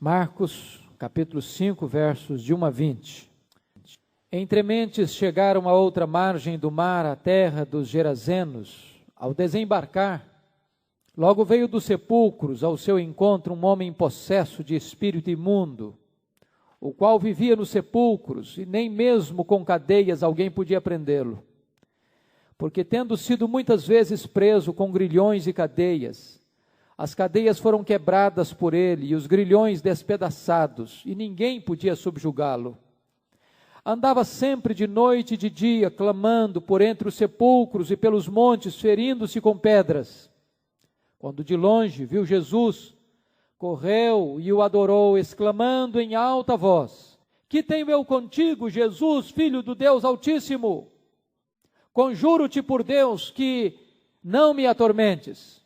Marcos, capítulo 5, versos de 1 a 20. Entre mentes chegaram à outra margem do mar, a terra dos Gerazenos. Ao desembarcar, logo veio dos sepulcros ao seu encontro um homem possesso de espírito imundo, o qual vivia nos sepulcros, e nem mesmo com cadeias alguém podia prendê-lo. Porque tendo sido muitas vezes preso com grilhões e cadeias, as cadeias foram quebradas por ele e os grilhões despedaçados, e ninguém podia subjugá-lo. Andava sempre de noite e de dia, clamando por entre os sepulcros e pelos montes, ferindo-se com pedras. Quando de longe viu Jesus, correu e o adorou, exclamando em alta voz: Que tenho eu contigo, Jesus, Filho do Deus Altíssimo? Conjuro-te por Deus que não me atormentes.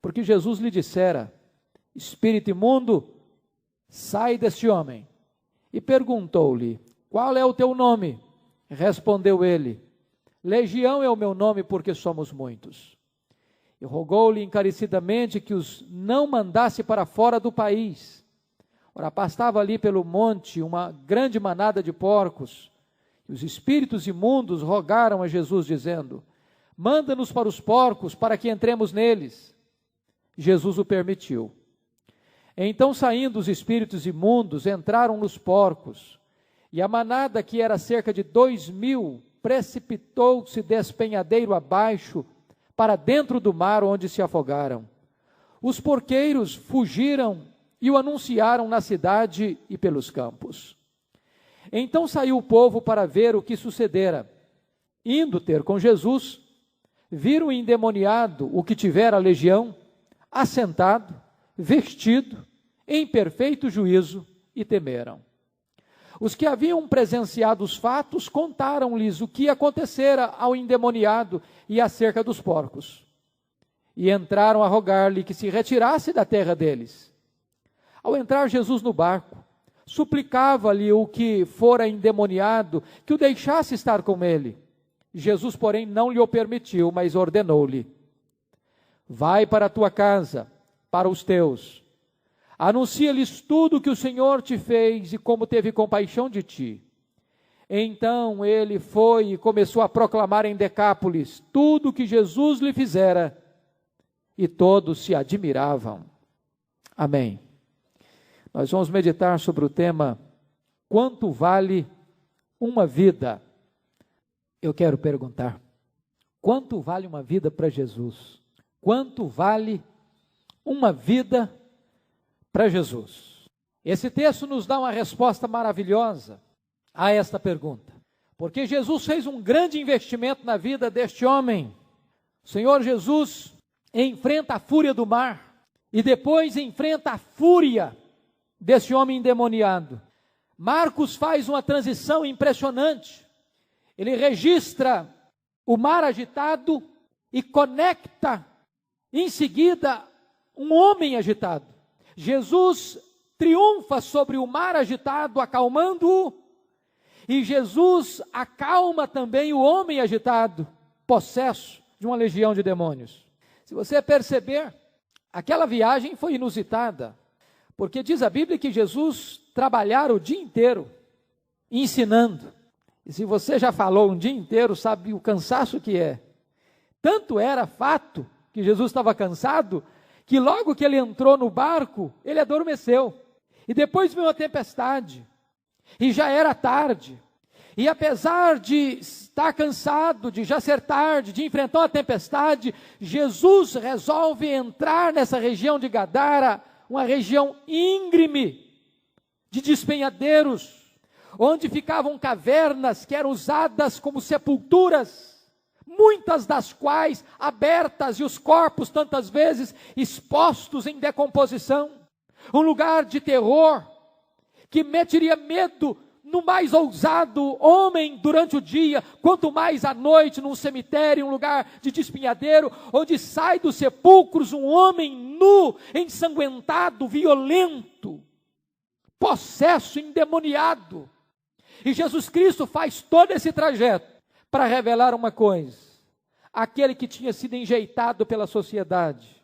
Porque Jesus lhe dissera: Espírito imundo, sai deste homem. E perguntou-lhe: Qual é o teu nome? Respondeu ele: Legião é o meu nome, porque somos muitos. E rogou-lhe encarecidamente que os não mandasse para fora do país. Ora, pastava ali pelo monte uma grande manada de porcos. E os espíritos imundos rogaram a Jesus, dizendo: Manda-nos para os porcos, para que entremos neles. Jesus o permitiu. Então, saindo os espíritos imundos, entraram nos porcos, e a manada, que era cerca de 2.000, precipitou-se despenhadeiro abaixo, para dentro do mar, onde se afogaram. Os porqueiros fugiram e o anunciaram na cidade e pelos campos. Então saiu o povo para ver o que sucedera. Indo ter com Jesus, viram o endemoniado, o que tivera a legião, assentado, vestido, em perfeito juízo, e temeram. Os que haviam presenciado os fatos contaram-lhes o que acontecera ao endemoniado e acerca dos porcos. E entraram a rogar-lhe que se retirasse da terra deles. Ao entrar Jesus no barco, suplicava-lhe o que fora endemoniado que o deixasse estar com ele. Jesus, porém, não lhe o permitiu, mas ordenou-lhe: Vai para a tua casa, para os teus. Anuncia-lhes tudo o que o Senhor te fez e como teve compaixão de ti. Então ele foi e começou a proclamar em Decápolis tudo o que Jesus lhe fizera, e todos se admiravam. Amém. Nós vamos meditar sobre o tema: quanto vale uma vida? Eu quero perguntar: quanto vale uma vida para Jesus? Quanto vale uma vida para Jesus? Esse texto nos dá uma resposta maravilhosa a esta pergunta, porque Jesus fez um grande investimento na vida deste homem. O Senhor Jesus enfrenta a fúria do mar e depois enfrenta a fúria desse homem endemoniado. Marcos faz uma transição impressionante. Ele registra o mar agitado e conecta em seguida um homem agitado. Jesus triunfa sobre o mar agitado, acalmando-o, e Jesus acalma também o homem agitado, possesso de uma legião de demônios. Se você perceber, aquela viagem foi inusitada, porque diz a Bíblia que Jesus trabalhara o dia inteiro ensinando. E se você já falou um dia inteiro, sabe o cansaço que é. Tanto era fato que Jesus estava cansado, que logo que ele entrou no barco, ele adormeceu. E depois veio a tempestade, e já era tarde. E apesar de estar cansado, de já ser tarde, de enfrentar uma tempestade, Jesus resolve entrar nessa região de Gadara, uma região íngreme, de despenhadeiros, onde ficavam cavernas que eram usadas como sepulturas, muitas das quais abertas e os corpos tantas vezes expostos em decomposição. Um lugar de terror que meteria medo no mais ousado homem durante o dia, quanto mais à noite num cemitério, um lugar de despenhadeiro, onde sai dos sepulcros um homem nu, ensanguentado, violento, possesso, endemoniado. E Jesus Cristo faz todo esse trajeto para revelar uma coisa: aquele que tinha sido enjeitado pela sociedade,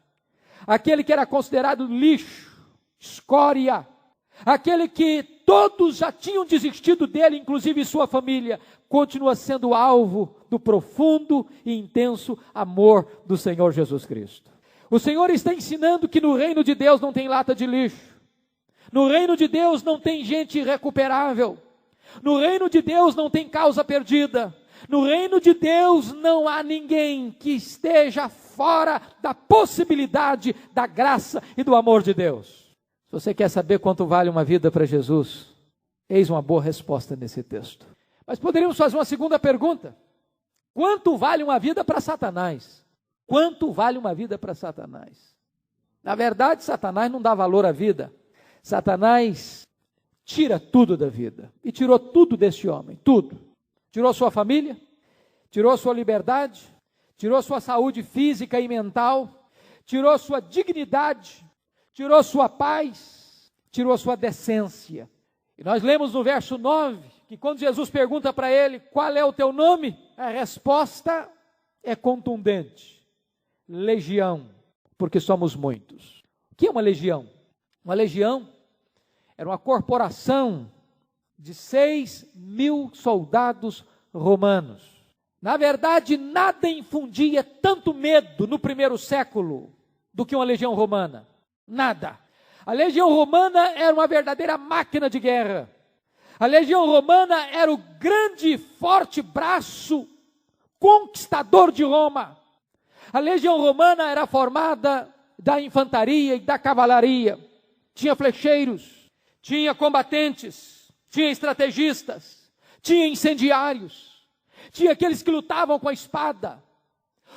aquele que era considerado lixo, escória, aquele que todos já tinham desistido dele, inclusive sua família, continua sendo alvo do profundo e intenso amor do Senhor Jesus Cristo. O Senhor está ensinando que no reino de Deus não tem lata de lixo, no reino de Deus não tem gente irrecuperável, no reino de Deus não tem causa perdida, no reino de Deus não há ninguém que esteja fora da possibilidade da graça e do amor de Deus. Se você quer saber quanto vale uma vida para Jesus, eis uma boa resposta nesse texto. Mas poderíamos fazer uma segunda pergunta: quanto vale uma vida para Satanás? Quanto vale uma vida para Satanás? Na verdade, Satanás não dá valor à vida. Satanás tira tudo da vida, e tirou tudo deste homem, tudo. Tirou sua família, tirou sua liberdade, tirou sua saúde física e mental, tirou sua dignidade, tirou sua paz, tirou sua decência. E nós lemos no verso 9, que quando Jesus pergunta para ele, qual é o teu nome? A resposta é contundente: legião, porque somos muitos. O que é uma legião? Uma legião era uma corporação de 6.000 soldados romanos. Na verdade, nada infundia tanto medo no primeiro século do que uma legião romana. Nada. A legião romana era uma verdadeira máquina de guerra. A legião romana era o grande e forte braço conquistador de Roma. A legião romana era formada da infantaria e da cavalaria. Tinha flecheiros, tinha combatentes, tinha estrategistas, tinha incendiários, tinha aqueles que lutavam com a espada.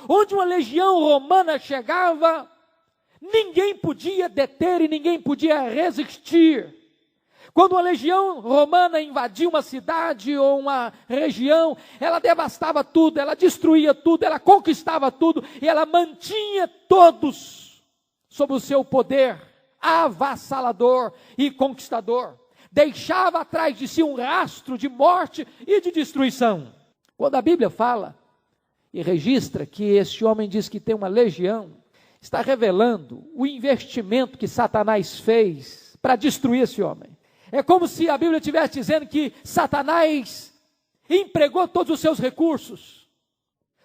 Onde uma legião romana chegava, ninguém podia deter e ninguém podia resistir. Quando uma legião romana invadia uma cidade ou uma região, ela devastava tudo, ela destruía tudo, ela conquistava tudo e ela mantinha todos sob o seu poder avassalador e conquistador. Deixava atrás de si um rastro de morte e de destruição. Quando a Bíblia fala e registra que este homem diz que tem uma legião, está revelando o investimento que Satanás fez para destruir esse homem. É como se a Bíblia estivesse dizendo que Satanás empregou todos os seus recursos,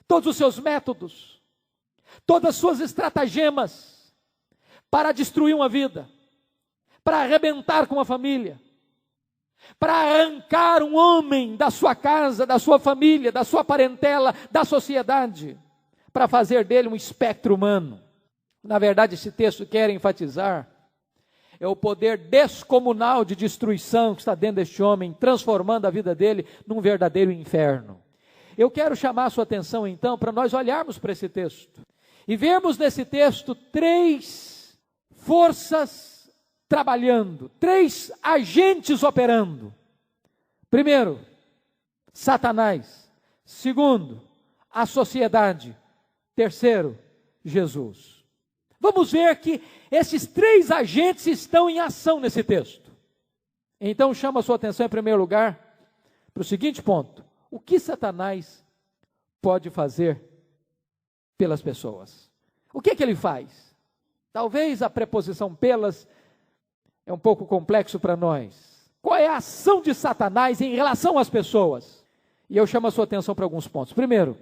todos os seus métodos, todas as suas estratagemas para destruir uma vida, para arrebentar com uma família, para arrancar um homem da sua casa, da sua família, da sua parentela, da sociedade, para fazer dele um espectro humano. Na verdade, esse texto quer enfatizar é o poder descomunal de destruição que está dentro deste homem, transformando a vida dele num verdadeiro inferno. Eu quero chamar a sua atenção então para nós olharmos para esse texto e vermos nesse texto 3 forças trabalhando, 3 agentes operando. Primeiro, Satanás. Segundo, a sociedade. Terceiro, Jesus. Vamos ver que esses 3 agentes estão em ação nesse texto. Então chama a sua atenção em primeiro lugar para o seguinte ponto: o que Satanás pode fazer pelas pessoas? O que ele faz? Talvez a preposição pelas é um pouco complexo para nós. Qual é a ação de Satanás em relação às pessoas? E eu chamo a sua atenção para alguns pontos. Primeiro,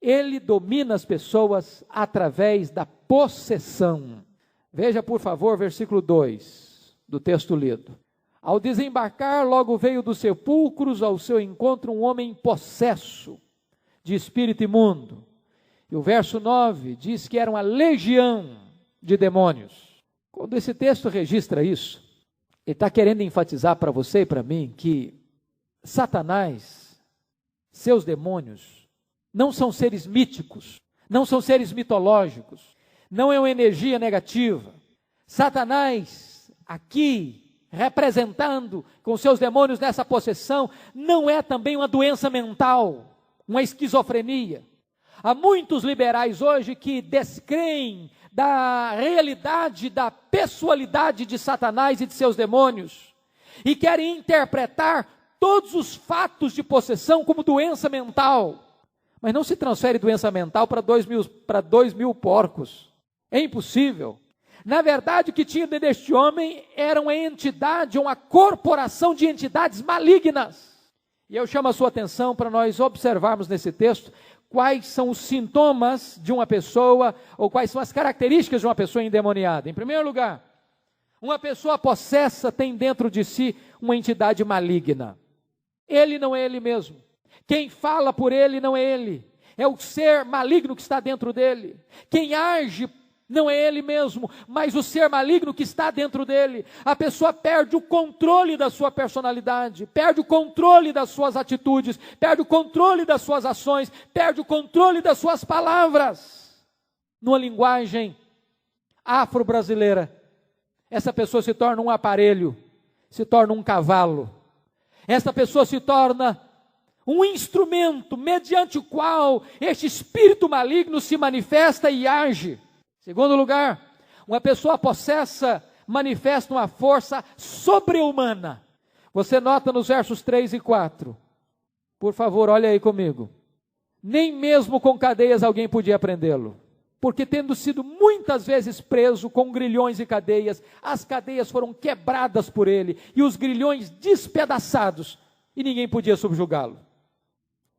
ele domina as pessoas através da possessão. Veja, por favor, versículo 2 do texto lido. Ao desembarcar, logo veio dos sepulcros ao seu encontro um homem possesso de espírito imundo. E o verso 9 diz que era uma legião de demônios. Quando esse texto registra isso, ele está querendo enfatizar para você e para mim que Satanás, seus demônios, não são seres míticos, não são seres mitológicos, não é uma energia negativa. Satanás, aqui, representando com seus demônios nessa possessão, não é também uma doença mental, uma esquizofrenia. Há muitos liberais hoje que descreem da realidade, da pessoalidade de Satanás e de seus demônios, e querem interpretar todos os fatos de possessão como doença mental. Mas não se transfere doença mental para 2.000 porcos. É impossível. Na verdade, o que tinha dentro deste homem era uma entidade, uma corporação de entidades malignas. E eu chamo a sua atenção para nós observarmos nesse texto quais são os sintomas de uma pessoa, ou quais são as características de uma pessoa endemoniada. Em primeiro lugar, uma pessoa possessa tem dentro de si uma entidade maligna. Ele não é ele mesmo. Quem fala por ele não é ele. É o ser maligno que está dentro dele. Quem age não é ele mesmo, mas o ser maligno que está dentro dele. A pessoa perde o controle da sua personalidade, perde o controle das suas atitudes, perde o controle das suas ações, perde o controle das suas palavras. Numa linguagem afro-brasileira, essa pessoa se torna um aparelho, se torna um cavalo. Essa pessoa se torna um instrumento mediante o qual este espírito maligno se manifesta e age. Segundo lugar, uma pessoa possessa manifesta uma força sobre-humana. Você nota nos versos 3 e 4. Por favor, olha aí comigo. Nem mesmo com cadeias alguém podia prendê-lo, porque tendo sido muitas vezes preso com grilhões e cadeias, as cadeias foram quebradas por ele e os grilhões despedaçados, e ninguém podia subjugá-lo.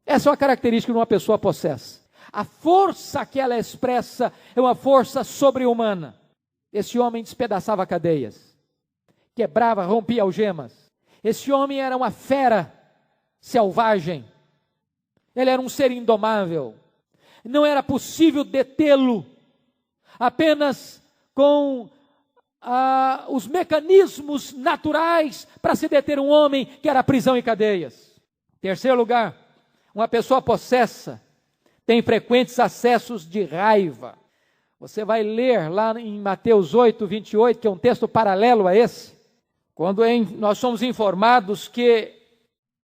Essa é uma característica de uma pessoa possessa. A força que ela expressa é uma força sobre-humana. Esse homem despedaçava cadeias, quebrava, rompia algemas. Esse homem era uma fera selvagem. Ele era um ser indomável. Não era possível detê-lo apenas com os mecanismos naturais para se deter um homem, que era prisão e cadeias. Terceiro lugar, uma pessoa possessa tem frequentes acessos de raiva. Você vai ler lá em Mateus 8, 28, que é um texto paralelo a esse, quando nós somos informados que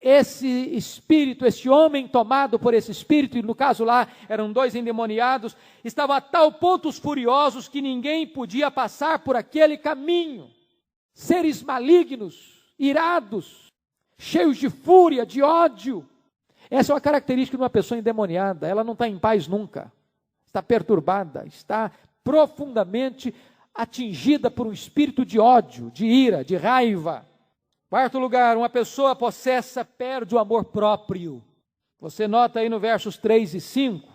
esse espírito, esse homem tomado por esse espírito, e no caso lá eram 2 endemoniados, estavam a tal ponto os furiosos que ninguém podia passar por aquele caminho. Seres malignos, irados, cheios de fúria, de ódio. Essa é uma característica de uma pessoa endemoniada. Ela não está em paz nunca, está perturbada, está profundamente atingida por um espírito de ódio, de ira, de raiva. Quarto lugar, uma pessoa possessa perde o amor próprio. Você nota aí no versos 3 e 5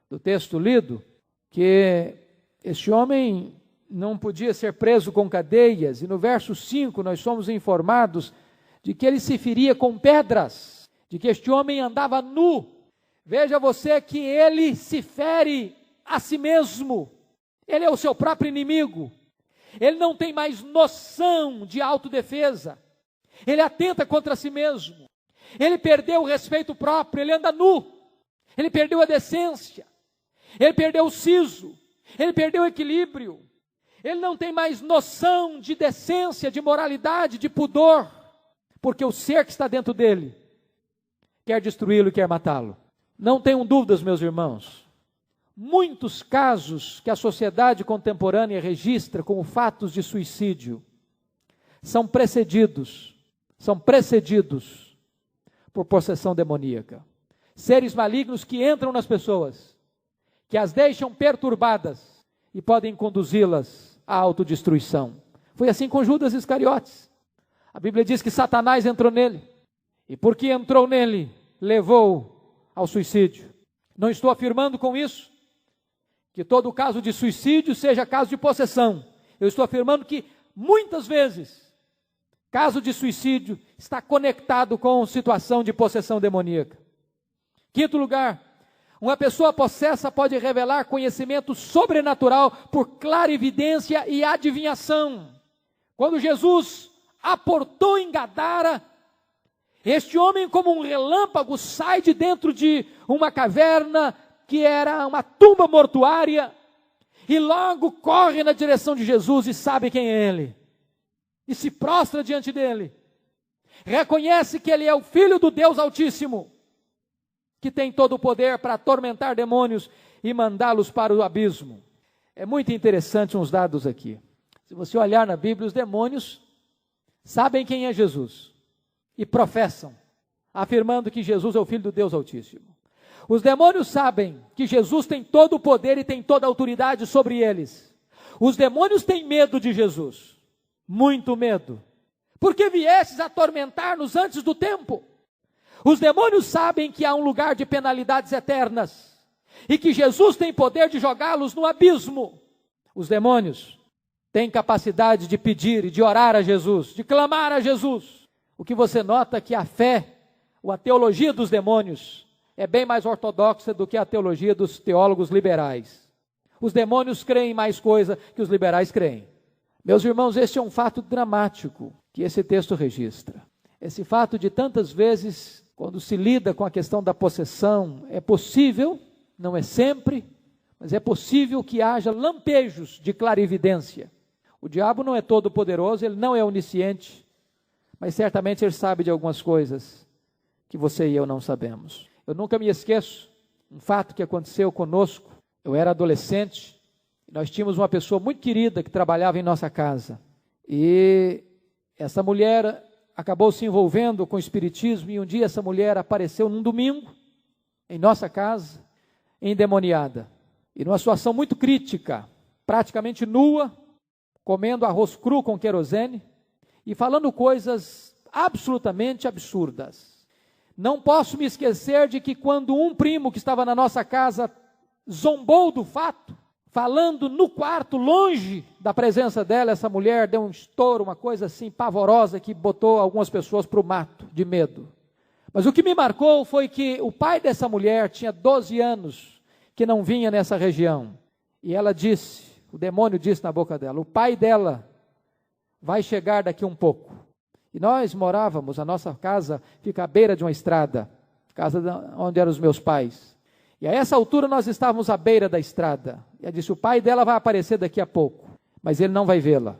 do texto lido, que este homem não podia ser preso com cadeias, e no verso 5 nós somos informados de que ele se feria com pedras, de que este homem andava nu. Veja você que ele se fere a si mesmo. Ele é o seu próprio inimigo. Ele não tem mais noção de autodefesa. Ele atenta contra si mesmo. Ele perdeu o respeito próprio, ele anda nu. Ele perdeu a decência. Ele perdeu o siso. Ele perdeu o equilíbrio. Ele não tem mais noção de decência, de moralidade, de pudor, porque o ser que está dentro dele quer destruí-lo e quer matá-lo. Não tenham dúvidas, meus irmãos. Muitos casos que a sociedade contemporânea registra como fatos de suicídio são precedidos por possessão demoníaca. Seres malignos que entram nas pessoas, que as deixam perturbadas e podem conduzi-las à autodestruição. Foi assim com Judas Iscariotes. A Bíblia diz que Satanás entrou nele, e porque entrou nele, levou ao suicídio. Não estou afirmando com isso que todo caso de suicídio seja caso de possessão. Eu estou afirmando que muitas vezes caso de suicídio está conectado com situação de possessão demoníaca. Quinto lugar, uma pessoa possessa pode revelar conhecimento sobrenatural por clarividência e adivinhação. Quando Jesus aportou em Gadara, este homem, como um relâmpago, sai de dentro de uma caverna que era uma tumba mortuária e logo corre na direção de Jesus e sabe quem é ele. E se prostra diante dele. Reconhece que ele é o Filho do Deus Altíssimo, que tem todo o poder para atormentar demônios e mandá-los para o abismo. É muito interessante uns dados aqui. Se você olhar na Bíblia, os demônios sabem quem é Jesus e professam, afirmando que Jesus é o Filho do Deus Altíssimo. Os demônios sabem que Jesus tem todo o poder e tem toda a autoridade sobre eles. Os demônios têm medo de Jesus, muito medo. Porque viestes atormentar-nos antes do tempo. Os demônios sabem que há um lugar de penalidades eternas e que Jesus tem poder de jogá-los no abismo. Os demônios têm capacidade de pedir e de orar a Jesus, de clamar a Jesus. O que você nota é que a fé, ou a teologia dos demônios, é bem mais ortodoxa do que a teologia dos teólogos liberais. Os demônios creem mais coisa que os liberais creem. Meus irmãos, este é um fato dramático que esse texto registra. Esse fato de tantas vezes, quando se lida com a questão da possessão, é possível, não é sempre, mas é possível que haja lampejos de clarividência. O diabo não é todo poderoso, ele não é onisciente, mas certamente ele sabe de algumas coisas que você e eu não sabemos. Eu nunca me esqueço um fato que aconteceu conosco. Eu era adolescente, nós tínhamos uma pessoa muito querida que trabalhava em nossa casa. E essa mulher acabou se envolvendo com o espiritismo, e um dia essa mulher apareceu num domingo, em nossa casa, endemoniada. E numa situação muito crítica, praticamente nua, comendo arroz cru com querosene, e falando coisas absolutamente absurdas. Não posso me esquecer de que quando um primo que estava na nossa casa zombou do fato, falando no quarto, longe da presença dela, essa mulher deu um estouro, uma coisa assim pavorosa, que botou algumas pessoas para o mato, de medo. Mas o que me marcou foi que o pai dessa mulher tinha 12 anos, que não vinha nessa região. E ela disse, o demônio disse na boca dela, o pai dela vai chegar daqui um pouco. E nós morávamos, a nossa casa fica à beira de uma estrada, casa onde eram os meus pais. E a essa altura nós estávamos à beira da estrada. E ela disse, o pai dela vai aparecer daqui a pouco, mas ele não vai vê-la.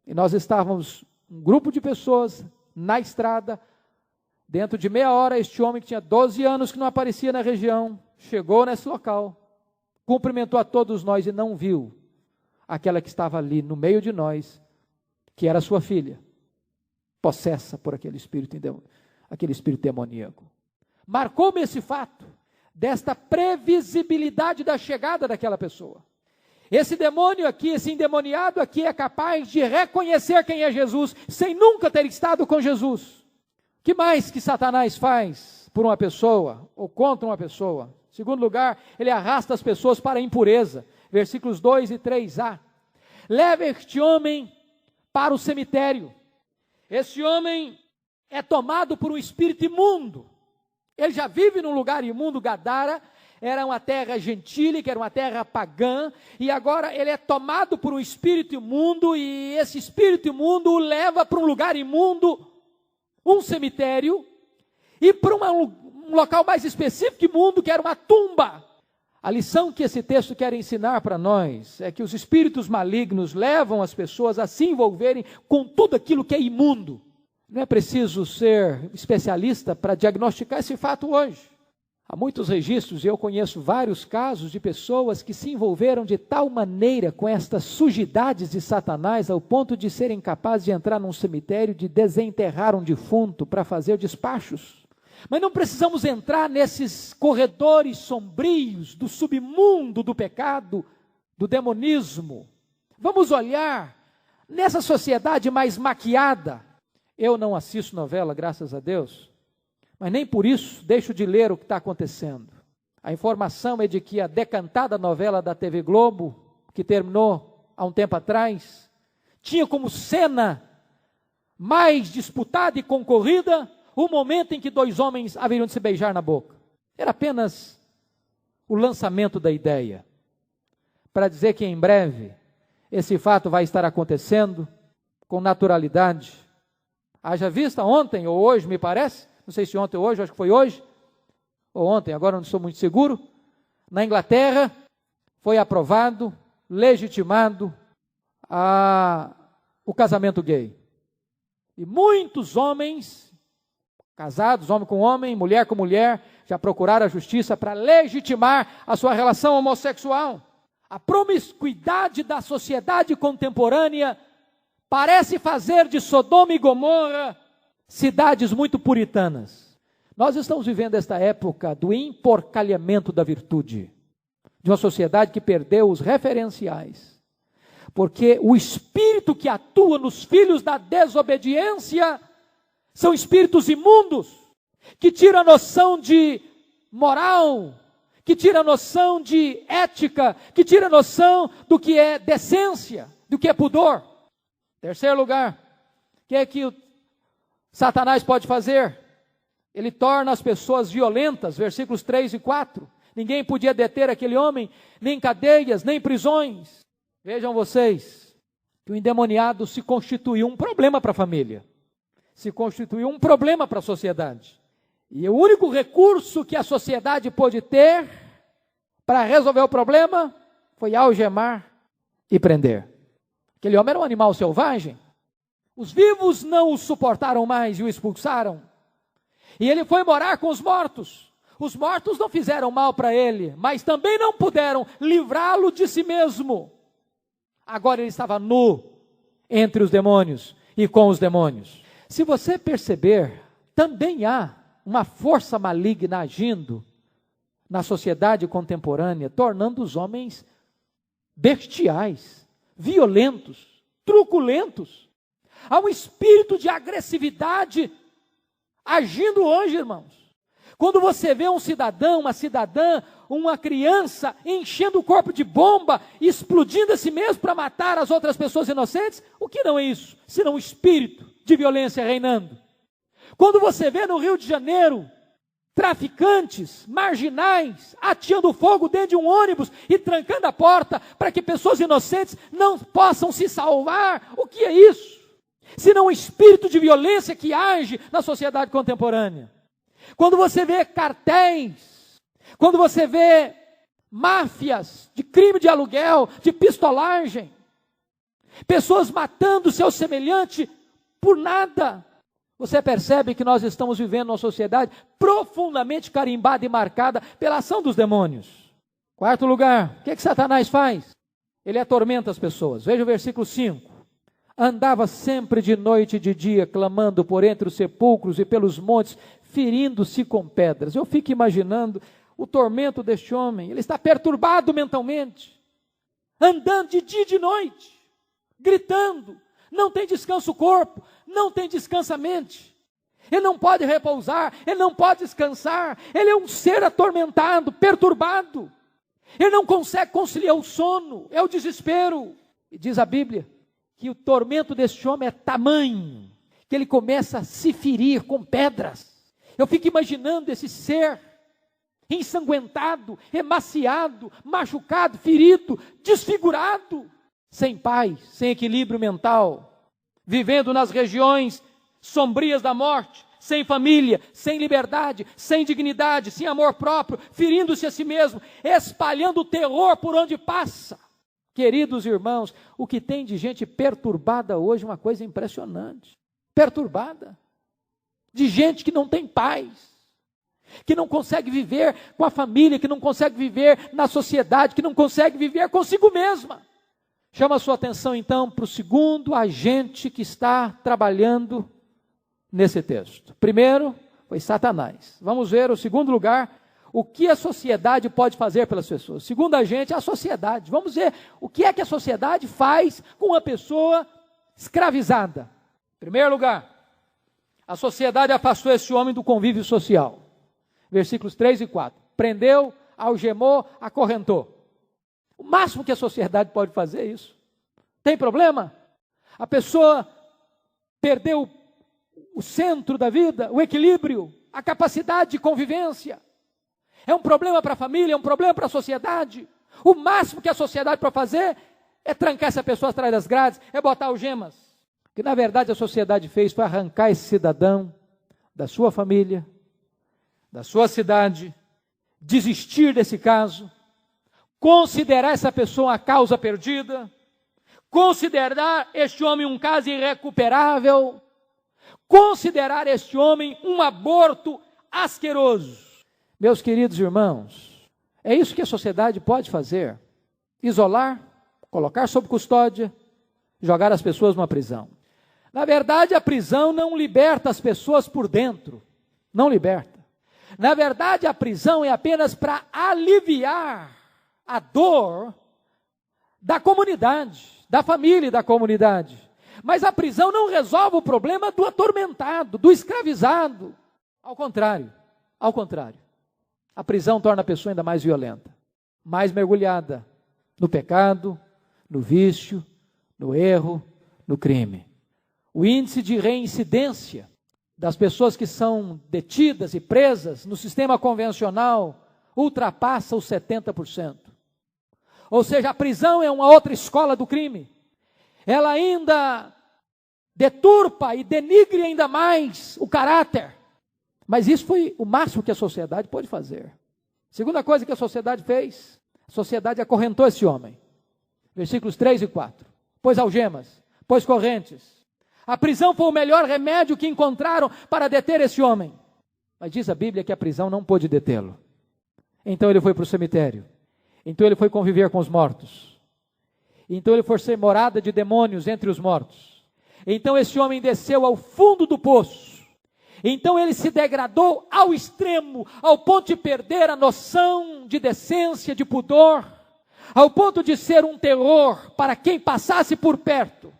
E nós estávamos, um grupo de pessoas, na estrada. Dentro de meia hora, este homem que tinha 12 anos, que não aparecia na região, chegou nesse local, cumprimentou a todos nós e não viu aquela que estava ali no meio de nós, que era sua filha, possessa por aquele espírito demoníaco. Marcou-me esse fato, desta previsibilidade da chegada daquela pessoa. Esse demônio aqui, esse endemoniado aqui é capaz de reconhecer quem é Jesus, sem nunca ter estado com Jesus. O que mais que Satanás faz por uma pessoa, ou contra uma pessoa? Em segundo lugar, ele arrasta as pessoas para a impureza. Versículos 2 e 3a. Leva este homem para o cemitério. Esse homem é tomado por um espírito imundo. Ele já vive num lugar imundo. Gadara era uma terra gentílica, era uma terra pagã, e agora ele é tomado por um espírito imundo, e esse espírito imundo o leva para um lugar imundo, um cemitério, e para um local mais específico imundo, que era uma tumba. A lição que esse texto quer ensinar para nós é que os espíritos malignos levam as pessoas a se envolverem com tudo aquilo que é imundo. Não é preciso ser especialista para diagnosticar esse fato hoje. Há muitos registros, e eu conheço vários casos de pessoas que se envolveram de tal maneira com estas sujidades de Satanás, ao ponto de serem capazes de entrar num cemitério, de desenterrar um defunto para fazer despachos. Mas não precisamos entrar nesses corredores sombrios do submundo do pecado, do demonismo. Vamos olhar nessa sociedade mais maquiada. Eu não assisto novela, graças a Deus, mas nem por isso deixo de ler o que está acontecendo. A informação é de que a decantada novela da TV Globo, que terminou há um tempo atrás, tinha como cena mais disputada e concorrida o momento em que dois homens haveriam de se beijar na boca. Era apenas o lançamento da ideia, para dizer que em breve esse fato vai estar acontecendo com naturalidade. Haja vista ontem ou hoje, me parece, não sei se ontem ou hoje, acho que foi hoje, ou ontem, agora não estou muito seguro, na Inglaterra foi aprovado, legitimado o casamento gay. E muitos homens, casados, homem com homem, mulher com mulher, já procuraram a justiça para legitimar a sua relação homossexual. A promiscuidade da sociedade contemporânea parece fazer de Sodoma e Gomorra cidades muito puritanas. Nós estamos vivendo esta época do emporcalhamento da virtude, de uma sociedade que perdeu os referenciais. Porque o espírito que atua nos filhos da desobediência são espíritos imundos, que tiram a noção de moral, que tiram a noção de ética, que tiram a noção do que é decência, do que é pudor. Terceiro lugar, o que é que o Satanás pode fazer? Ele torna as pessoas violentas, versículos 3 e 4. Ninguém podia deter aquele homem, nem cadeias, nem prisões. Vejam vocês, que o endemoniado se constituiu um problema para a família, se constituiu um problema para a sociedade. E o único recurso que a sociedade pôde ter para resolver o problema foi algemar e prender. Aquele homem era um animal selvagem. Os vivos não o suportaram mais e o expulsaram. E ele foi morar com os mortos. Os mortos não fizeram mal para ele, mas também não puderam livrá-lo de si mesmo. Agora ele estava nu entre os demônios e com os demônios. Se você perceber, também há uma força maligna agindo na sociedade contemporânea, tornando os homens bestiais, violentos, truculentos. Há um espírito de agressividade agindo hoje, irmãos. Quando você vê um cidadão, uma cidadã, uma criança enchendo o corpo de bomba, explodindo a si mesmo para matar as outras pessoas inocentes, o que não é isso? Senão um espírito de violência reinando. Quando você vê no Rio de Janeiro, traficantes, marginais, ateando fogo dentro de um ônibus e trancando a porta para que pessoas inocentes não possam se salvar, o que é isso? Senão um espírito de violência que age na sociedade contemporânea. Quando você vê cartéis, quando você vê máfias de crime de aluguel, de pistolagem, pessoas matando seu semelhante por nada, você percebe que nós estamos vivendo uma sociedade profundamente carimbada e marcada pela ação dos demônios. Quarto lugar, o que Satanás faz? Ele atormenta as pessoas. Veja o versículo 5. Andava sempre de noite e de dia, clamando por entre os sepulcros e pelos montes, ferindo-se com pedras. Eu fico imaginando o tormento deste homem. Ele está perturbado mentalmente, andando de dia e de noite, gritando. Não tem descanso o corpo, não tem descanso a mente. Ele não pode repousar, ele não pode descansar. Ele é um ser atormentado, perturbado. Ele não consegue conciliar o sono, é o desespero. E diz a Bíblia que o tormento deste homem é tamanho, que ele começa a se ferir com pedras. Eu fico imaginando esse ser ensanguentado, emaciado, machucado, ferido, desfigurado, sem paz, sem equilíbrio mental, vivendo nas regiões sombrias da morte, sem família, sem liberdade, sem dignidade, sem amor próprio, ferindo-se a si mesmo, espalhando terror por onde passa. Queridos irmãos, o que tem de gente perturbada hoje é uma coisa impressionante. Perturbada. De gente que não tem paz, que não consegue viver com a família, que não consegue viver na sociedade, que não consegue viver consigo mesma. Chama a sua atenção então para o segundo agente que está trabalhando nesse texto. Primeiro foi Satanás. Vamos ver o segundo lugar, o que a sociedade pode fazer pelas pessoas. Segundo agente, a sociedade. Vamos ver o que é que a sociedade faz com uma pessoa escravizada. Primeiro lugar, a sociedade afastou esse homem do convívio social. Versículos 3 e 4. Prendeu, algemou, acorrentou. O máximo que a sociedade pode fazer é isso. Tem problema? A pessoa perdeu o centro da vida, o equilíbrio, a capacidade de convivência. É um problema para a família, é um problema para a sociedade. O máximo que a sociedade pode fazer é trancar essa pessoa atrás das grades, é botar algemas. O que na verdade a sociedade fez foi arrancar esse cidadão da sua família, da sua cidade, desistir desse caso, considerar essa pessoa a causa perdida, considerar este homem um caso irrecuperável, considerar este homem um aborto asqueroso. Meus queridos irmãos, é isso que a sociedade pode fazer: isolar, colocar sob custódia, jogar as pessoas numa prisão. Na verdade, a prisão não liberta as pessoas por dentro, não liberta. Na verdade, a prisão é apenas para aliviar a dor da comunidade, da família e da comunidade. Mas a prisão não resolve o problema do atormentado, do escravizado. Ao contrário. A prisão torna a pessoa ainda mais violenta, mais mergulhada no pecado, no vício, no erro, no crime. O índice de reincidência das pessoas que são detidas e presas no sistema convencional ultrapassa os 70%. Ou seja, a prisão é uma outra escola do crime. Ela ainda deturpa e denigre ainda mais o caráter. Mas isso foi o máximo que a sociedade pôde fazer. Segunda coisa que a sociedade fez, a sociedade acorrentou esse homem. Versículos 3 e 4. Pôs algemas, pôs correntes. A prisão foi o melhor remédio que encontraram para deter esse homem. Mas diz a Bíblia que a prisão não pôde detê-lo. Então ele foi para o cemitério. Então ele foi conviver com os mortos. Então ele foi ser morada de demônios entre os mortos. Então esse homem desceu ao fundo do poço. Então ele se degradou ao extremo, ao ponto de perder a noção de decência, de pudor, ao ponto de ser um terror para quem passasse por perto.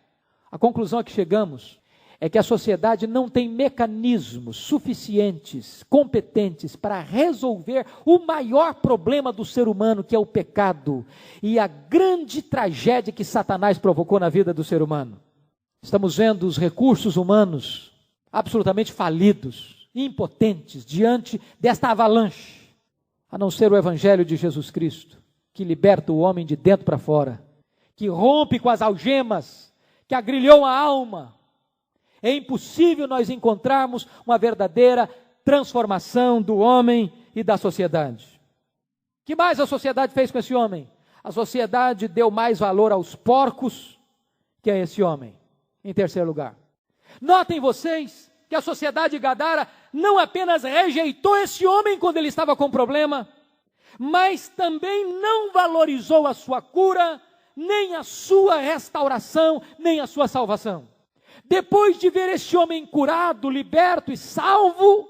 A conclusão a que chegamos é que a sociedade não tem mecanismos suficientes, competentes para resolver o maior problema do ser humano, que é o pecado e a grande tragédia que Satanás provocou na vida do ser humano. Estamos vendo os recursos humanos absolutamente falidos, impotentes diante desta avalanche, a não ser o Evangelho de Jesus Cristo, que liberta o homem de dentro para fora, que rompe com as algemas, que agrilhou a alma. É impossível nós encontrarmos uma verdadeira transformação do homem e da sociedade. O que mais a sociedade fez com esse homem? A sociedade deu mais valor aos porcos que a esse homem, em terceiro lugar. Notem vocês que a sociedade de Gadara não apenas rejeitou esse homem quando ele estava com problema, mas também não valorizou a sua cura, nem a sua restauração, nem a sua salvação. Depois de ver este homem curado, liberto e salvo,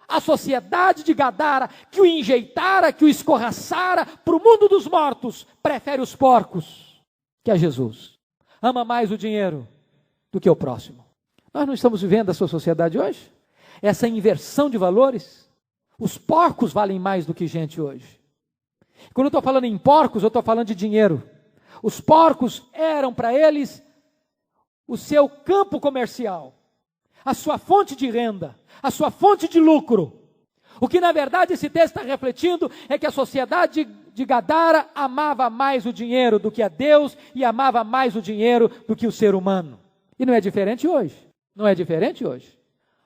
a sociedade de Gadara, que o enjeitara, que o escorraçara para o mundo dos mortos, prefere os porcos que a Jesus. Ama mais o dinheiro do que o próximo. Nós não estamos vivendo a sua sociedade hoje? Essa inversão de valores? Os porcos valem mais do que gente hoje. Quando eu estou falando em porcos, eu estou falando de dinheiro. Os porcos eram para eles o seu campo comercial, a sua fonte de renda, a sua fonte de lucro. O que na verdade esse texto está refletindo é que a sociedade de Gadara amava mais o dinheiro do que a Deus e amava mais o dinheiro do que o ser humano. E não é diferente hoje. Não é diferente hoje.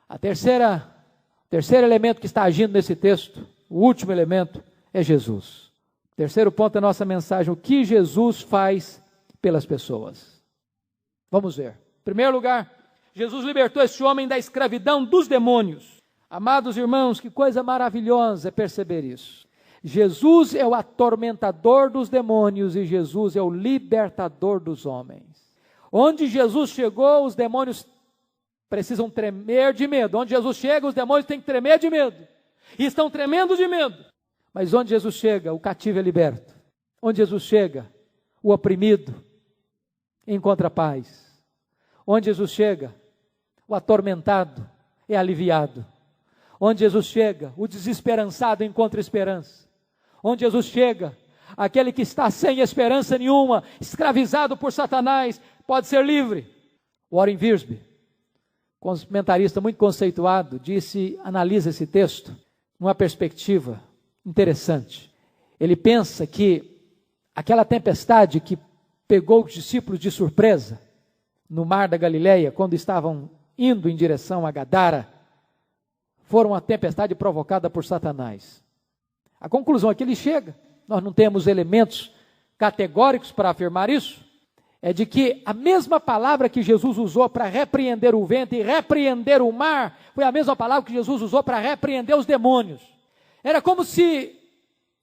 O terceiro elemento que está agindo nesse texto, o último elemento, é Jesus. Terceiro ponto da nossa mensagem, o que Jesus faz pelas pessoas. Vamos ver. Em primeiro lugar, Jesus libertou esse homem da escravidão dos demônios. Amados irmãos, que coisa maravilhosa é perceber isso. Jesus é o atormentador dos demônios e Jesus é o libertador dos homens. Onde Jesus chegou, os demônios precisam tremer de medo. Onde Jesus chega, os demônios têm que tremer de medo. E estão tremendo de medo. Mas onde Jesus chega, o cativo é liberto. Onde Jesus chega, o oprimido encontra paz. Onde Jesus chega, o atormentado é aliviado. Onde Jesus chega, o desesperançado encontra esperança. Onde Jesus chega, aquele que está sem esperança nenhuma, escravizado por Satanás, pode ser livre. Warren Wiersbe, comentarista muito conceituado, analisa esse texto numa perspectiva interessante. Ele pensa que aquela tempestade que pegou os discípulos de surpresa no mar da Galileia, quando estavam indo em direção a Gadara, foi uma tempestade provocada por Satanás. A conclusão a que ele chega, nós não temos elementos categóricos para afirmar isso, é de que a mesma palavra que Jesus usou para repreender o vento e repreender o mar, foi a mesma palavra que Jesus usou para repreender os demônios. Era como se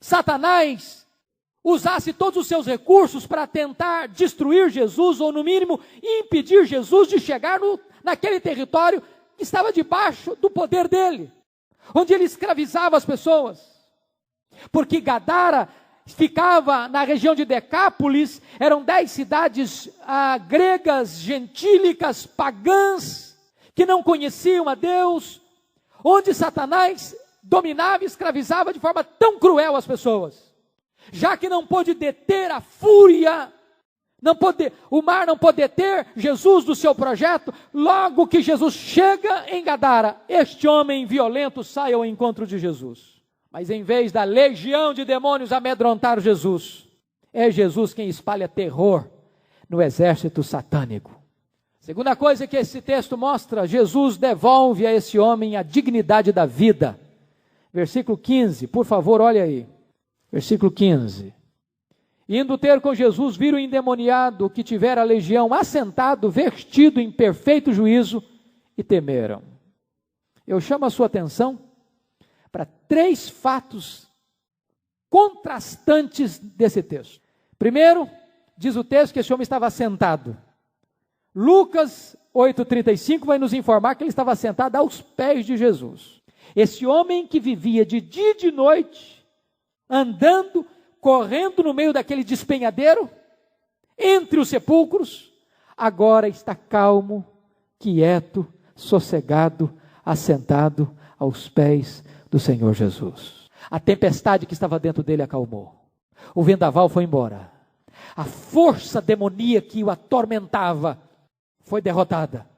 Satanás usasse todos os seus recursos para tentar destruir Jesus, ou no mínimo impedir Jesus de chegar naquele território que estava debaixo do poder dele, onde ele escravizava as pessoas. Porque Gadara ficava na região de Decápolis, eram 10 cidades gregas, gentílicas, pagãs, que não conheciam a Deus, onde Satanás dominava e escravizava de forma tão cruel as pessoas. Já que não pôde deter a fúria, o mar não pôde deter Jesus do seu projeto, logo que Jesus chega em Gadara, este homem violento sai ao encontro de Jesus. Mas em vez da legião de demônios amedrontar Jesus, é Jesus quem espalha terror no exército satânico. Segunda coisa que esse texto mostra, Jesus devolve a esse homem a dignidade da vida. Versículo 15, por favor, olha aí. Versículo 15. Indo ter com Jesus, viram o endemoniado que tivera a legião assentado, vestido em perfeito juízo, e temeram. Eu chamo a sua atenção para 3 fatos contrastantes desse texto. Primeiro, diz o texto que esse homem estava sentado. Lucas 8,35 vai nos informar que ele estava sentado aos pés de Jesus. Esse homem que vivia de dia e de noite, andando, correndo no meio daquele despenhadeiro, entre os sepulcros, agora está calmo, quieto, sossegado, assentado aos pés do Senhor Jesus. A tempestade que estava dentro dele acalmou. O vendaval foi embora. A força demoníaca que o atormentava foi derrotada.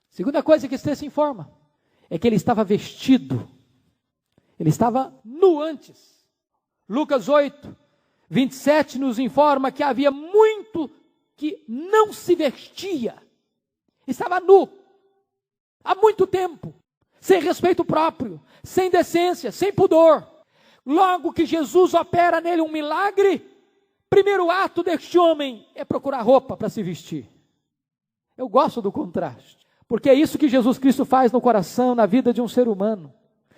Segunda coisa que esse texto informa é que ele estava vestido. Ele estava nu antes. Lucas 8, 27 nos informa que havia muito que não se vestia. Estava nu. Há muito tempo. Sem respeito próprio. Sem decência. Sem pudor. Logo que Jesus opera nele um milagre, primeiro ato deste homem é procurar roupa para se vestir. Eu gosto do contraste. Porque é isso que Jesus Cristo faz no coração, na vida de um ser humano.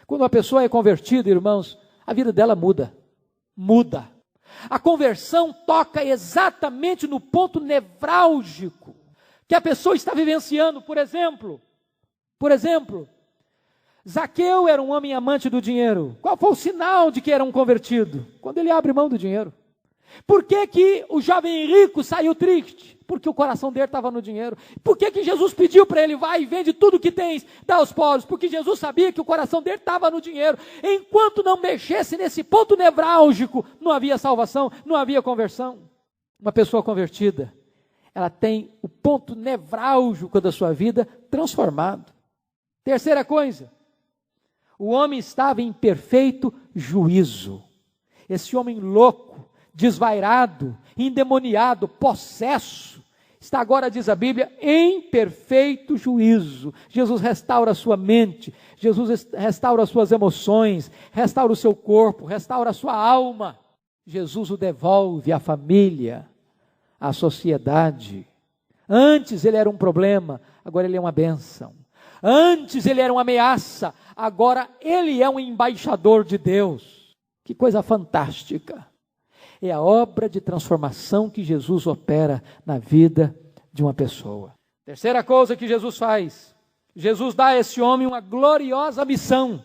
Quando uma pessoa é convertida, irmãos, a vida dela muda. Muda. A conversão toca exatamente no ponto nevrálgico que a pessoa está vivenciando. Por exemplo, Zaqueu era um homem amante do dinheiro. Qual foi o sinal de que era um convertido? Quando ele abre mão do dinheiro. Por que que o jovem rico saiu triste? Porque o coração dele estava no dinheiro. Por que que Jesus pediu para ele, vai e vende tudo que tens, dá aos pobres? Porque Jesus sabia que o coração dele estava no dinheiro. Enquanto não mexesse nesse ponto nevrálgico, não havia salvação, não havia conversão. Uma pessoa convertida, ela tem o ponto nevrálgico da sua vida transformado. Terceira coisa, o homem estava em perfeito juízo. Esse homem louco, desvairado, endemoniado, possesso, está agora, diz a Bíblia, em perfeito juízo. Jesus restaura a sua mente, Jesus restaura as suas emoções, restaura o seu corpo, restaura a sua alma. Jesus o devolve à família, à sociedade. Antes ele era um problema, agora ele é uma bênção. Antes ele era uma ameaça, agora ele é um embaixador de Deus. Que coisa fantástica. É a obra de transformação que Jesus opera na vida de uma pessoa. Terceira coisa que Jesus faz, Jesus dá a esse homem uma gloriosa missão.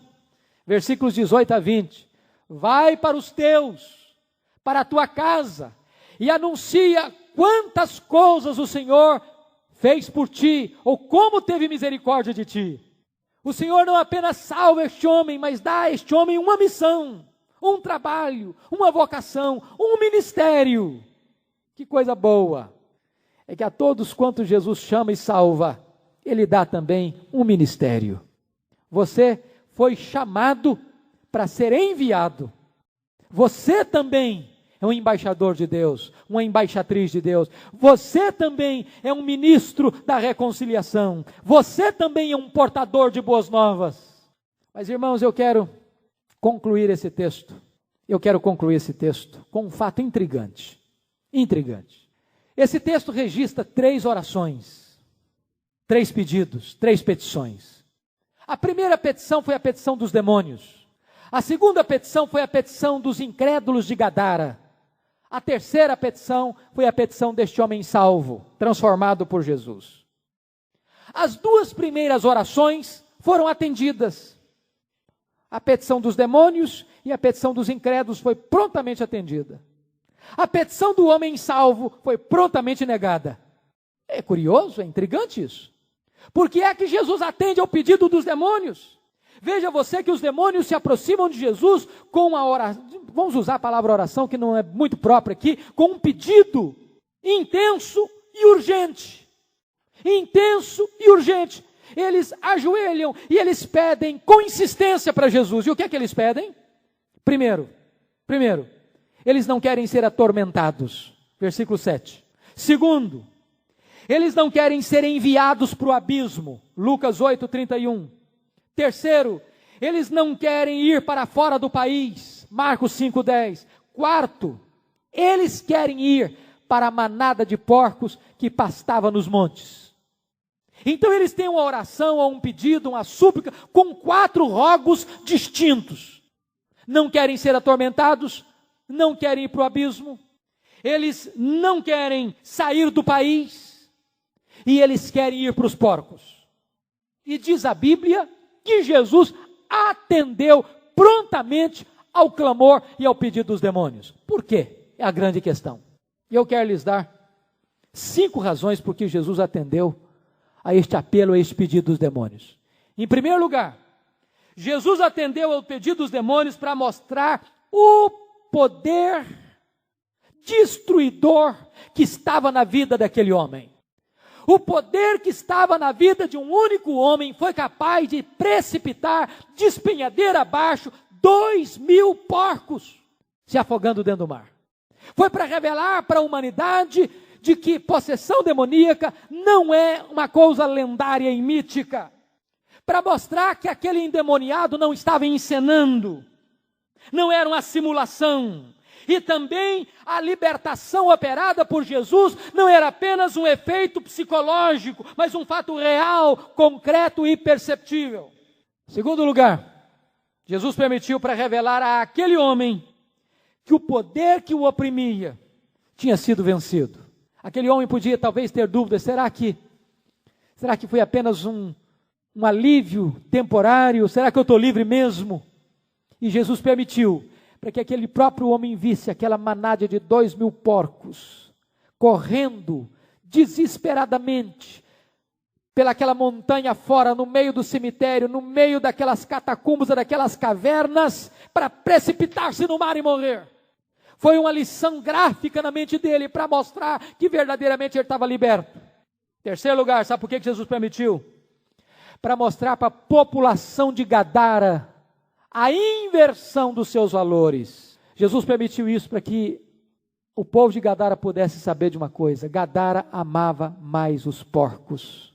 Versículos 18 a 20. Vai para os teus, para a tua casa, e anuncia quantas coisas o Senhor fez por ti, ou como teve misericórdia de ti. O Senhor não apenas salva este homem, mas dá a este homem uma missão, um trabalho, uma vocação, um ministério. Que coisa boa! É que a todos quantos Jesus chama e salva, Ele dá também um ministério. Você foi chamado para ser enviado. Você também é um embaixador de Deus, uma embaixatriz de Deus. Você também é um ministro da reconciliação. Você também é um portador de boas novas. Mas, irmãos, eu quero concluir esse texto. Eu quero concluir esse texto com um fato intrigante. Intrigante. Esse texto registra 3 orações, 3 pedidos, 3 petições. A primeira petição foi a petição dos demônios. A segunda petição foi a petição dos incrédulos de Gadara. A terceira petição foi a petição deste homem salvo, transformado por Jesus. As 2 primeiras orações foram atendidas. A petição dos demônios e a petição dos incrédulos foi prontamente atendida. A petição do homem salvo foi prontamente negada. É curioso, é intrigante isso. Por que é que Jesus atende ao pedido dos demônios? Veja você que os demônios se aproximam de Jesus com a oração, vamos usar a palavra oração, que não é muito própria aqui, com um pedido intenso e urgente. Intenso e urgente. Eles ajoelham e eles pedem com insistência para Jesus. E o que é que eles pedem? Primeiro, eles não querem ser atormentados. Versículo 7. Segundo, eles não querem ser enviados para o abismo. Lucas 8:31. Terceiro, eles não querem ir para fora do país. Marcos 5:10. Quarto, eles querem ir para a manada de porcos que pastava nos montes. Então eles têm uma oração, ou um pedido, uma súplica, com 4 rogos distintos. Não querem ser atormentados, não querem ir para o abismo, eles não querem sair do país, e eles querem ir para os porcos. E diz a Bíblia que Jesus atendeu prontamente ao clamor e ao pedido dos demônios. Por quê? É a grande questão. E eu quero lhes dar 5 razões por que Jesus atendeu a este apelo, a este pedido dos demônios. Em primeiro lugar, Jesus atendeu ao pedido dos demônios para mostrar o poder destruidor que estava na vida daquele homem. O poder que estava na vida de um único homem foi capaz de precipitar, despenhadeira abaixo, 2.000 porcos se afogando dentro do mar. Foi para revelar para a humanidade de que possessão demoníaca não é uma coisa lendária e mítica. Para mostrar que aquele endemoniado não estava encenando, não era uma simulação. E também a libertação operada por Jesus não era apenas um efeito psicológico, mas um fato real, concreto e perceptível. Segundo lugar, Jesus permitiu para revelar àquele homem que o poder que o oprimia tinha sido vencido. Aquele homem podia talvez ter dúvidas, será que foi apenas um alívio temporário? Será que eu estou livre mesmo? E Jesus permitiu para que aquele próprio homem visse aquela manada de 2.000 porcos correndo desesperadamente pelaquela montanha fora, no meio do cemitério, no meio daquelas catacumbas, daquelas cavernas, para precipitar-se no mar e morrer. Foi uma lição gráfica na mente dele para mostrar que verdadeiramente ele estava liberto. Terceiro lugar, sabe por que Jesus permitiu? Para mostrar para a população de Gadara a inversão dos seus valores. Jesus permitiu isso para que o povo de Gadara pudesse saber de uma coisa: Gadara amava mais os porcos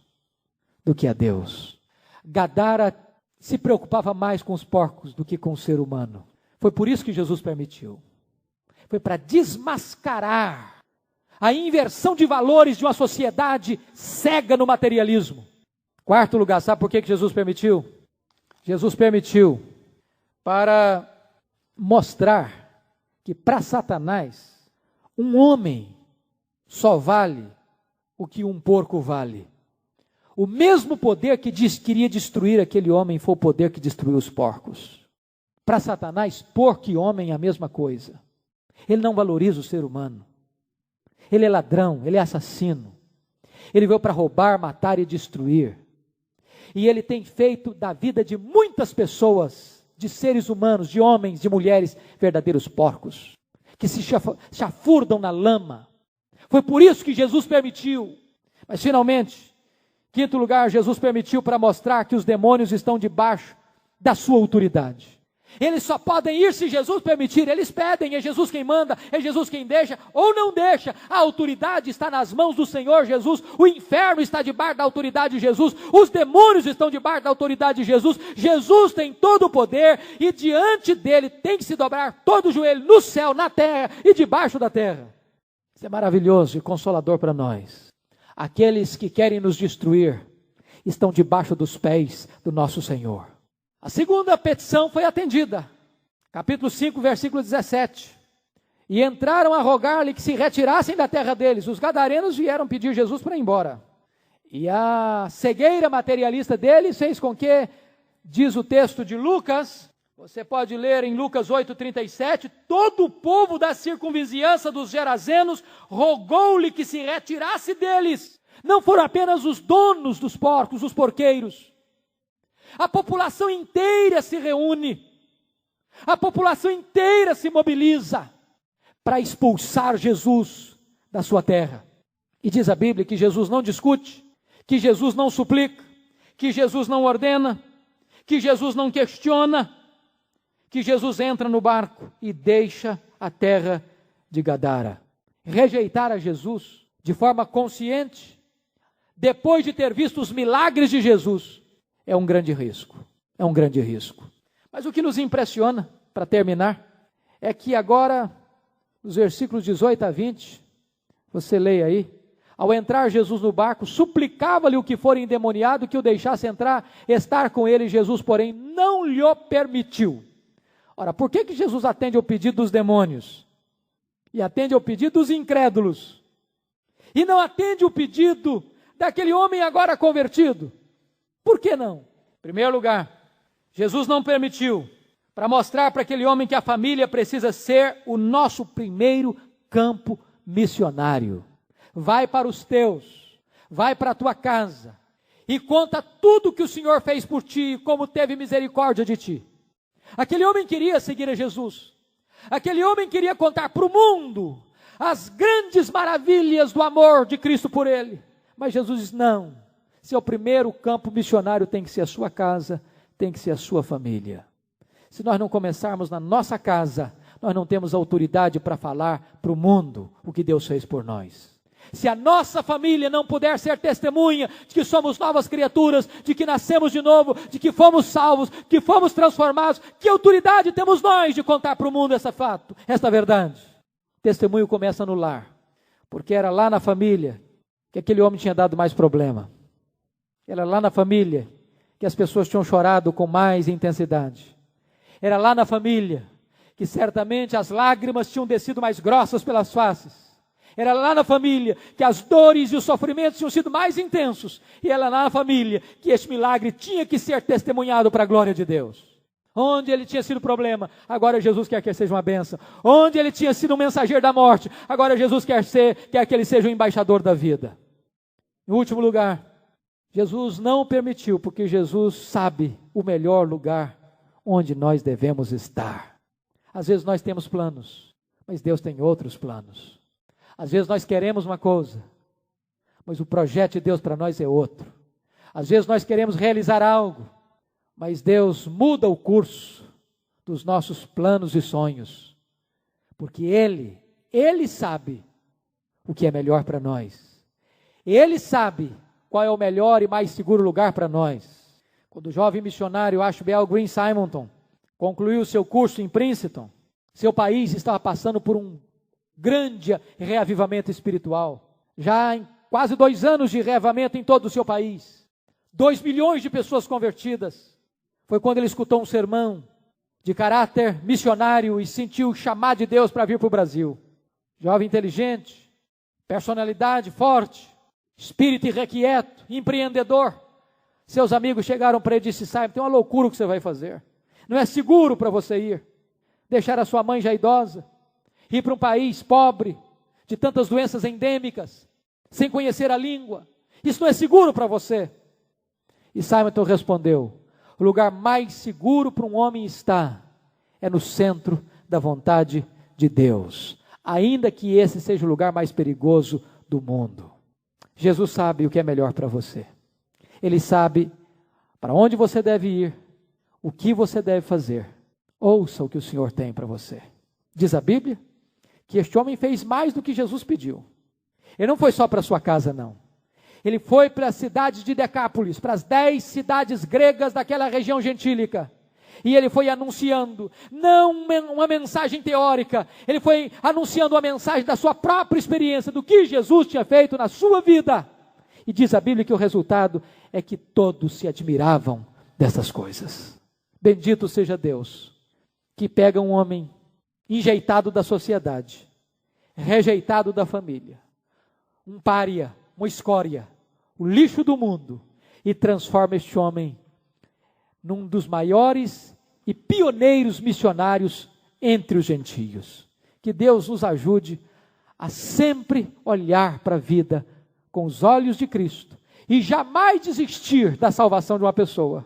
do que a Deus. Gadara se preocupava mais com os porcos do que com o ser humano. Foi por isso que Jesus permitiu. Foi para desmascarar a inversão de valores de uma sociedade cega no materialismo. Quarto lugar, sabe por que Jesus permitiu? Jesus permitiu para mostrar que para Satanás, um homem só vale o que um porco vale. O mesmo poder que queria destruir aquele homem foi o poder que destruiu os porcos. Para Satanás, porco e homem é a mesma coisa. Ele não valoriza o ser humano. Ele é ladrão, ele é assassino. Ele veio para roubar, matar e destruir. E ele tem feito da vida de muitas pessoas, de seres humanos, de homens, de mulheres, verdadeiros porcos, que se chafurdam na lama. Foi por isso que Jesus permitiu. Mas finalmente, quinto lugar, Jesus permitiu para mostrar que os demônios estão debaixo da sua autoridade. Eles só podem ir se Jesus permitir. Eles pedem, é Jesus quem manda, é Jesus quem deixa ou não deixa. A autoridade está nas mãos do Senhor Jesus. O inferno está debaixo da autoridade de Jesus. Os demônios estão debaixo da autoridade de Jesus. Jesus tem todo o poder e diante dele tem que se dobrar todo o joelho no céu, na terra e debaixo da terra. Isso é maravilhoso e consolador para nós. Aqueles que querem nos destruir estão debaixo dos pés do nosso Senhor. A segunda petição foi atendida. Capítulo 5, versículo 17. E entraram a rogar-lhe que se retirassem da terra deles. Os gadarenos vieram pedir Jesus para ir embora. E a cegueira materialista deles fez com que, diz o texto de Lucas, Você pode ler em Lucas 8,37, todo o povo da circunvizinhança dos Gerazenos rogou-lhe que se retirasse deles. Não foram apenas os donos dos porcos, os porqueiros. A população inteira se reúne. A população inteira se mobiliza para expulsar Jesus da sua terra. E diz a Bíblia que Jesus não discute, que Jesus não suplica, que Jesus não ordena, que Jesus não questiona, que Jesus entra no barco e deixa a terra de Gadara. Rejeitar a Jesus de forma consciente, depois de ter visto os milagres de Jesus, é um grande risco. É um grande risco. Mas o que nos impressiona, para terminar, é que agora, nos versículos 18 a 20, você leia aí, ao entrar Jesus no barco, suplicava-lhe o que for endemoniado que o deixasse entrar, estar com ele. Jesus, porém, não lhe permitiu. Ora, por que Jesus atende ao pedido dos demônios? E atende ao pedido dos incrédulos? E não atende o pedido daquele homem agora convertido? Por que não? Em primeiro lugar, Jesus não permitiu para mostrar para aquele homem que a família precisa ser o nosso primeiro campo missionário. Vai para os teus, vai para a tua casa e conta tudo que o Senhor fez por ti, como teve misericórdia de ti. Aquele homem queria seguir a Jesus. Aquele homem queria contar para o mundo as grandes maravilhas do amor de Cristo por ele. Mas Jesus diz, não, seu primeiro campo missionário tem que ser a sua casa, tem que ser a sua família. Se nós não começarmos na nossa casa, nós não temos autoridade para falar para o mundo o que Deus fez por nós. Se a nossa família não puder ser testemunha de que somos novas criaturas, de que nascemos de novo, de que fomos salvos, que fomos transformados, que autoridade temos nós de contar para o mundo esta verdade? O testemunho começa no lar, porque era lá na família que aquele homem tinha dado mais problema. Era lá na família que as pessoas tinham chorado com mais intensidade. Era lá na família que certamente as lágrimas tinham descido mais grossas pelas faces. Era lá na família que as dores e os sofrimentos tinham sido mais intensos. E era lá na família que este milagre tinha que ser testemunhado para a glória de Deus. Onde ele tinha sido problema, agora Jesus quer que ele seja uma bênção. Onde ele tinha sido um mensageiro da morte, agora Jesus quer que ele seja um embaixador da vida. Em último lugar, Jesus não permitiu, porque Jesus sabe o melhor lugar onde nós devemos estar. Às vezes nós temos planos, mas Deus tem outros planos. Às vezes nós queremos uma coisa, mas o projeto de Deus para nós é outro. Às vezes nós queremos realizar algo, mas Deus muda o curso dos nossos planos e sonhos, porque Ele sabe o que é melhor para nós. Ele sabe qual é o melhor e mais seguro lugar para nós. Quando o jovem missionário Ashbel Green Simonton concluiu seu curso em Princeton, seu país estava passando por um grande reavivamento espiritual. Já em quase 2 anos de reavivamento em todo o seu país. 2 milhões de pessoas convertidas. Foi quando ele escutou um sermão de caráter missionário e sentiu o chamado de Deus para vir para o Brasil. Jovem inteligente, personalidade forte, espírito irrequieto, empreendedor. Seus amigos chegaram para ele e disseram, Simon, tem uma loucura o que você vai fazer. Não é seguro para você ir. Deixar a sua mãe já idosa, ir para um país pobre, de tantas doenças endêmicas, sem conhecer a língua. Isso não é seguro para você. E Simonton respondeu, o lugar mais seguro para um homem estar é no centro da vontade de Deus, ainda que esse seja o lugar mais perigoso do mundo. Jesus sabe o que é melhor para você. Ele sabe para onde você deve ir, o que você deve fazer. Ouça o que o Senhor tem para você. Diz a Bíblia que este homem fez mais do que Jesus pediu. Ele não foi só para a sua casa, não. Ele foi para a cidade de Decápolis, para as 10 cidades gregas daquela região gentílica. E ele foi anunciando, não uma mensagem teórica, ele foi anunciando uma mensagem da sua própria experiência, do que Jesus tinha feito na sua vida. E diz a Bíblia que o resultado é que todos se admiravam dessas coisas. Bendito seja Deus, que pega um homem enjeitado da sociedade, rejeitado da família, um pária, uma escória, o lixo do mundo, e transforma este homem num dos maiores e pioneiros missionários entre os gentios. Que Deus nos ajude a sempre olhar para a vida com os olhos de Cristo e jamais desistir da salvação de uma pessoa,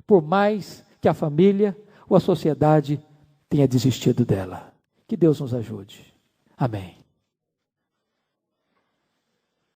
por mais que a família ou a sociedade tenha desistido dela. Que Deus nos ajude. Amém.